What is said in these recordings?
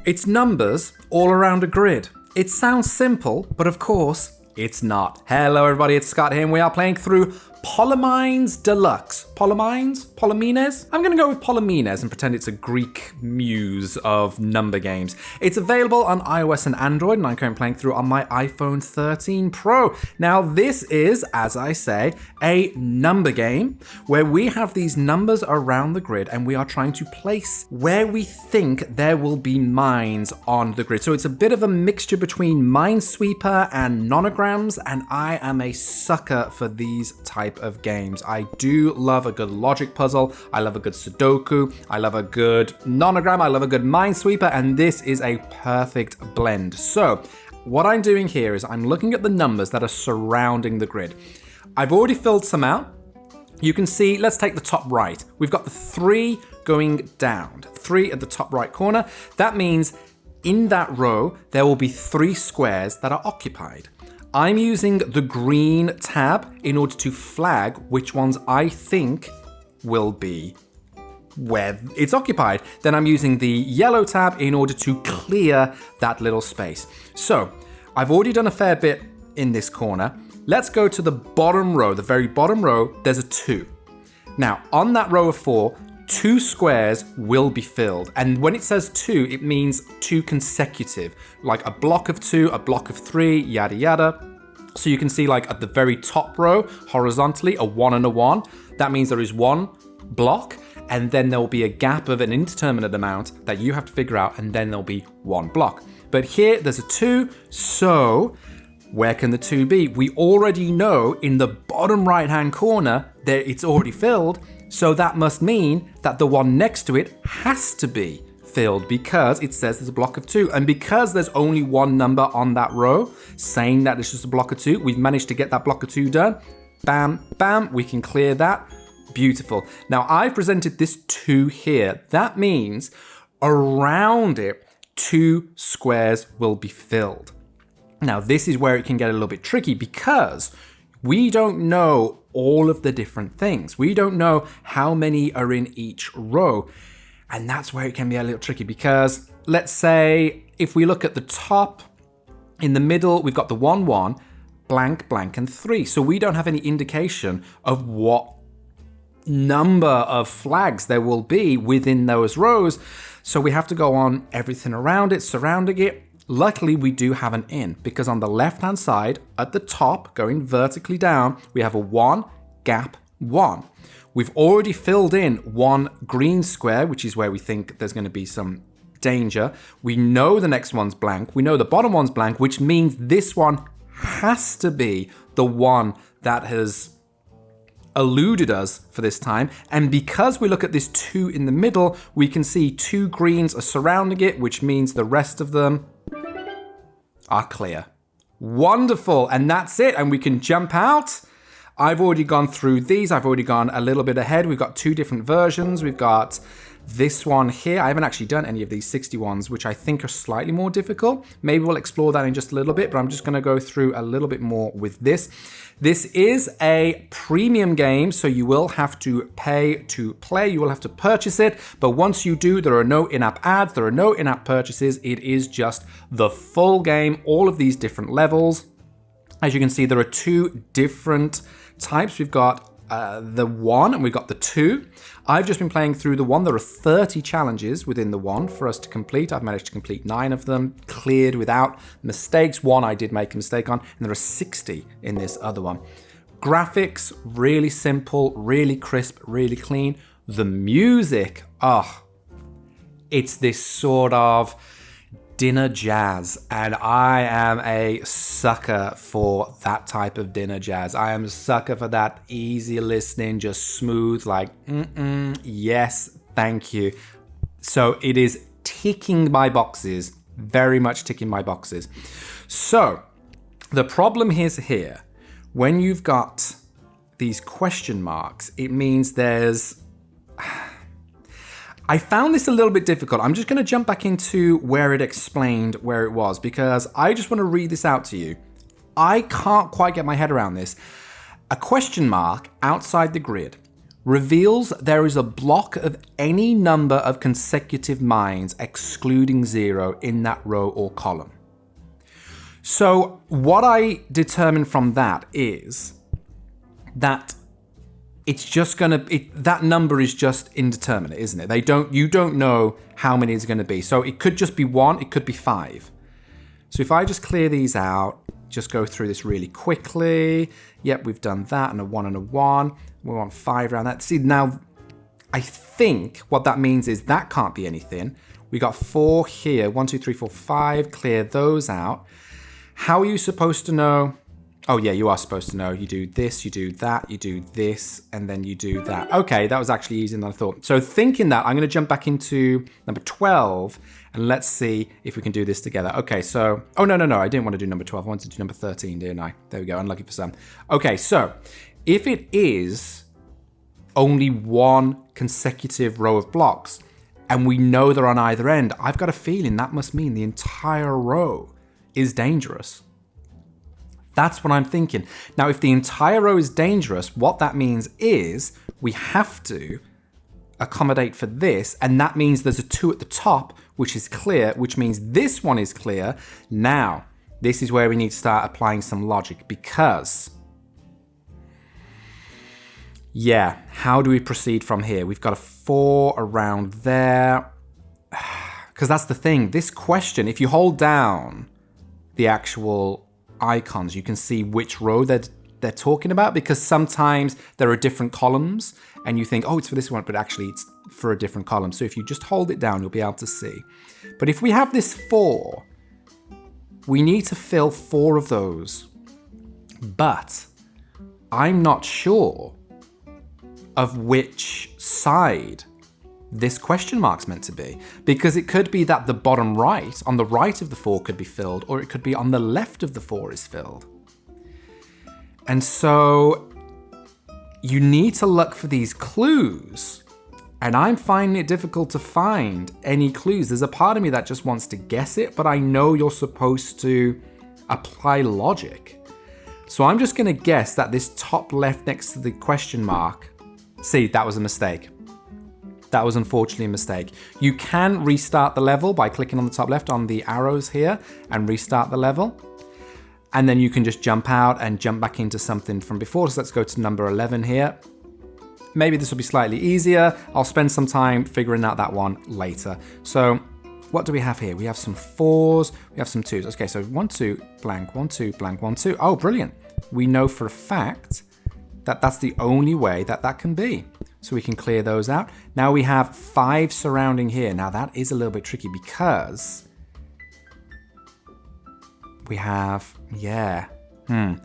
It's numbers all around a grid. It sounds simple, but of course, it's not. Hello everybody, it's Scott here and we are playing through Polimines Deluxe. Polimines? I'm going to go with Polimines and pretend it's a Greek muse of number games. It's available on iOS and Android and I'm currently playing through on my iPhone 13 Pro. Now this is, as I say, a number game where we have these numbers around the grid and we are trying to place where we think there will be mines on the grid. So it's a bit of a mixture between minesweeper and nonograms, and I am a sucker for these type of games. I do love a good logic puzzle, I love a good Sudoku, I love a good nonogram, I love a good minesweeper, and this is a perfect blend. So what I'm doing here is I'm looking at the numbers that are surrounding the grid. I've already filled some out. You can see, let's take the top right. We've got the 3 going down, 3 at the top right corner. That means in that row, there will be 3 squares that are occupied. I'm using the green tab in order to flag which ones I think will be where it's occupied. Then I'm using the yellow tab in order to clear that little space. So I've already done a fair bit in this corner. Let's go to the bottom row, the very bottom row, there's a 2. Now on that row of 4, 2 squares will be filled. And when it says 2, it means 2 consecutive, like a block of 2, a block of 3, yada yada. So you can see like at the very top row, horizontally, a 1 and a 1. That means there is 1 block, and then there will be a gap of an indeterminate amount that you have to figure out, and then there'll be 1 block. But here there's a 2, so where can the 2 be? We already know in the bottom right-hand corner that it's already filled. So that must mean that the one next to it has to be filled because it says there's a block of 2. And because there's only 1 number on that row saying that it's just a block of 2, we've managed to get that block of 2 done. Bam, bam, we can clear that. Beautiful. Now I've presented this 2 here. That means around it, 2 squares will be filled. Now this is where it can get a little bit tricky because we don't know all of the different things. We don't know how many are in each row. And that's where it can be a little tricky because let's say if we look at the top, in the middle, we've got the 1, 1, blank, blank, and 3. So we don't have any indication of what number of flags there will be within those rows. So we have to go on everything around it, surrounding it. Luckily, we do have an in because on the left-hand side at the top, going vertically down, we have a 1, gap 1. We've already filled in 1 green square, which is where we think there's going to be some danger. We know the next one's blank. We know the bottom one's blank, which means this one has to be the one that has eluded us for this time. And because we look at this 2 in the middle, we can see 2 greens are surrounding it, which means the rest of them are clear. Wonderful. And that's it. And we can jump out. I've already gone through these. I've already gone a little bit ahead. We've got 2 different versions. We've got this one here. I haven't actually done any of these 60 ones, which I think are slightly more difficult. Maybe we'll explore that in just a little bit, but I'm just going to go through a little bit more with this. This is a premium game, so you will have to pay to play. You will have to purchase it, but once you do, there are no in-app ads. There are no in-app purchases. It is just the full game, all of these different levels. As you can see, there are 2 different types. We've got the 1 and we've got the 2. I've just been playing through the 1. There are 30 challenges within the 1 for us to complete. I've managed to complete 9 of them, cleared without mistakes. 1 I did make a mistake on, and there are 60 in this other one. Graphics, really simple, really crisp, really clean. The music, it's this sort of dinner jazz, and I am a sucker for that type of dinner jazz. I am a sucker for that easy listening, just smooth, like yes, thank you. So it is ticking my boxes, very much ticking my boxes. So the problem is here, when you've got these question marks, it means there's I found this a little bit difficult. I'm just going to jump back into where it explained where it was because I just want to read this out to you. I can't quite get my head around this. A question mark outside the grid reveals there is a block of any number of consecutive mines excluding 0 in that row or column. So what I determine from that is that it's just that number is just indeterminate, isn't it? You don't know how many it's going to be. So it could just be 1, it could be 5. So if I just clear these out, just go through this really quickly. Yep, we've done that, and a 1 and a 1. We want 5 around that. See, now I think what that means is that can't be anything. We got 4 here, 1, 2, 3, 4, 5. Clear those out. How are you supposed to know? Oh yeah, you are supposed to know. You do this, you do that, you do this, and then you do that. Okay, that was actually easier than I thought. So thinking that, I'm going to jump back into number 12, and let's see if we can do this together. Okay, so, oh no, I didn't want to do number 12. I wanted to do number 13, didn't I? There we go, unlucky for some. Okay, so if it is only one consecutive row of blocks, and we know they're on either end, I've got a feeling that must mean the entire row is dangerous. That's what I'm thinking. Now, if the entire row is dangerous, what that means is we have to accommodate for this, and that means there's a 2 at the top, which is clear, which means this one is clear. Now, this is where we need to start applying some logic, because, yeah, how do we proceed from here? We've got a 4 around there, because that's the thing. This question, if you hold down the actual icons, you can see which row they're talking about, because sometimes there are different columns and you think, oh, it's for this one, but actually it's for a different column. So if you just hold it down, you'll be able to see. But if we have this 4, we need to fill 4 of those. But I'm not sure of which side this question mark's meant to be, because it could be that the bottom right, on the right of the 4 could be filled, or it could be on the left of the 4 is filled. And so you need to look for these clues, and I'm finding it difficult to find any clues. There's a part of me that just wants to guess it, but I know you're supposed to apply logic. So I'm just going to guess that this top left next to the question mark, see, that was a mistake. That was unfortunately a mistake. You can restart the level by clicking on the top left on the arrows here and restart the level. And then you can just jump out and jump back into something from before. So let's go to number 11 here. Maybe this will be slightly easier. I'll spend some time figuring out that one later. So what do we have here? We have some 4s, we have some 2s. Okay, so 1, 2, blank, 1, 2, blank, 1, 2. Oh, brilliant. We know for a fact that that's the only way that that can be. So we can clear those out. Now we have 5 surrounding here. Now that is a little bit tricky because we have, yeah.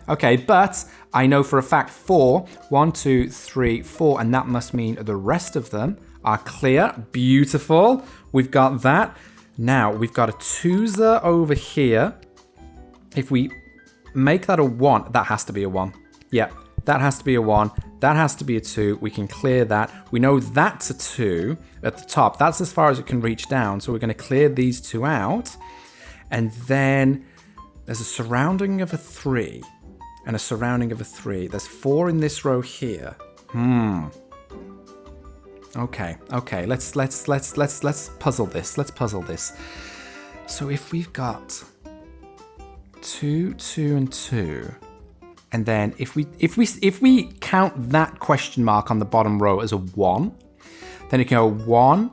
Okay, but I know for a fact 4, 1, 2, 3, 4, and that must mean the rest of them are clear. Beautiful. We've got that. Now we've got a 2s over here. If we make that a 1, that has to be a 1. Yeah. That has to be a 1. That has to be a 2. We can clear that. We know that's a 2 at the top. That's as far as it can reach down. So we're going to clear these 2 out. And then there's a surrounding of a 3 and a surrounding of a 3. There's 4 in this row here. Okay. Let's puzzle this. Let's puzzle this. So if we've got 2, 2, and 2. And then if we count that question mark on the bottom row as a 1, then it can go 1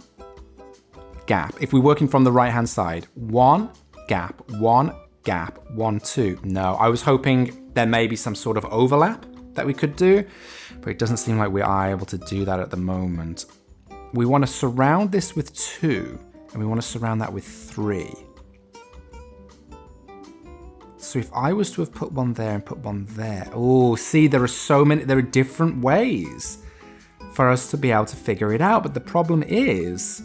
gap. If we're working from the right hand side, 1 gap, 1 gap, 1, 2. No, I was hoping there may be some sort of overlap that we could do, but it doesn't seem like we are able to do that at the moment. We want to surround this with 2, and we want to surround that with 3. So if I was to have put 1 there and put 1 there, oh, see, there are different ways for us to be able to figure it out. But the problem is,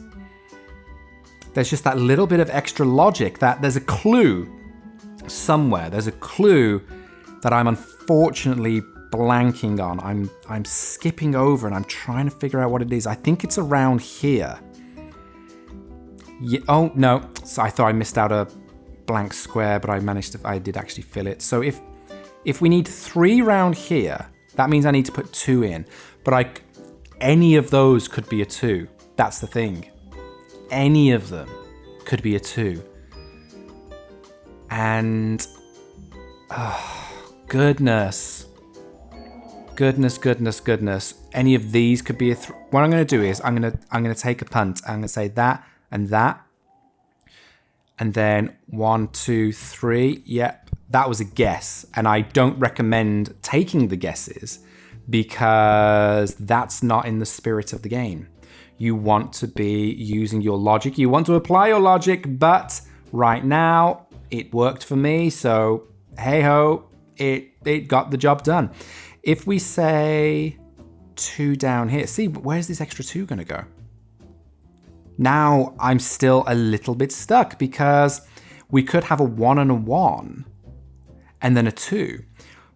there's just that little bit of extra logic that there's a clue somewhere. There's a clue that I'm unfortunately blanking on. I'm skipping over and I'm trying to figure out what it is. I think it's around here. Yeah, oh, no. So I thought I missed out a blank square, but I did actually fill it. So if we need 3 round here, that means I need to put 2 in. But any of those could be a 2. That's the thing. Any of them could be a 2. And goodness. Any of these could be a 3. What I'm going to do is I'm going to take a punt. I'm going to say that and that. And then 1, 2, 3. Yep, that was a guess. And I don't recommend taking the guesses because that's not in the spirit of the game. You want to be using your logic. You want to apply your logic, but right now it worked for me. So hey ho, it got the job done. If we say 2 down here, see, where's this extra 2 going to go? Now I'm still a little bit stuck because we could have a 1 and a 1 and then a 2.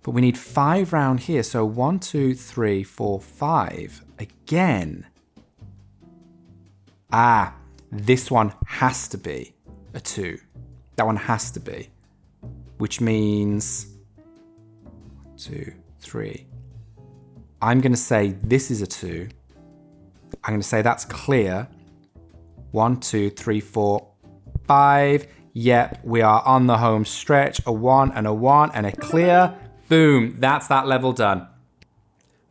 But we need 5 round here. So 1, 2, 3, 4, 5. Again. This one has to be a 2. That one has to be. Which means 1, 2, 3. I'm going to say this is a 2. I'm going to say that's clear. 1, 2, 3, 4, 5. Yep, we are on the home stretch. A 1 and a 1 and a clear. Boom, that's that level done.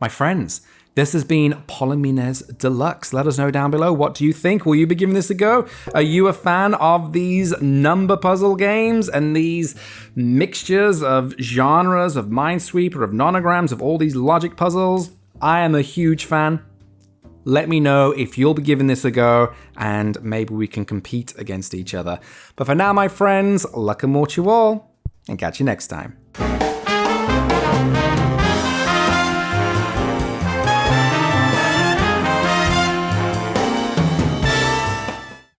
My friends, this has been Polimines Deluxe. Let us know down below. What do you think? Will you be giving this a go? Are you a fan of these number puzzle games and these mixtures of genres, of minesweeper, of nonograms, of all these logic puzzles? I am a huge fan. Let me know if you'll be giving this a go and maybe we can compete against each other. But for now, my friends, luck and more to you all and catch you next time.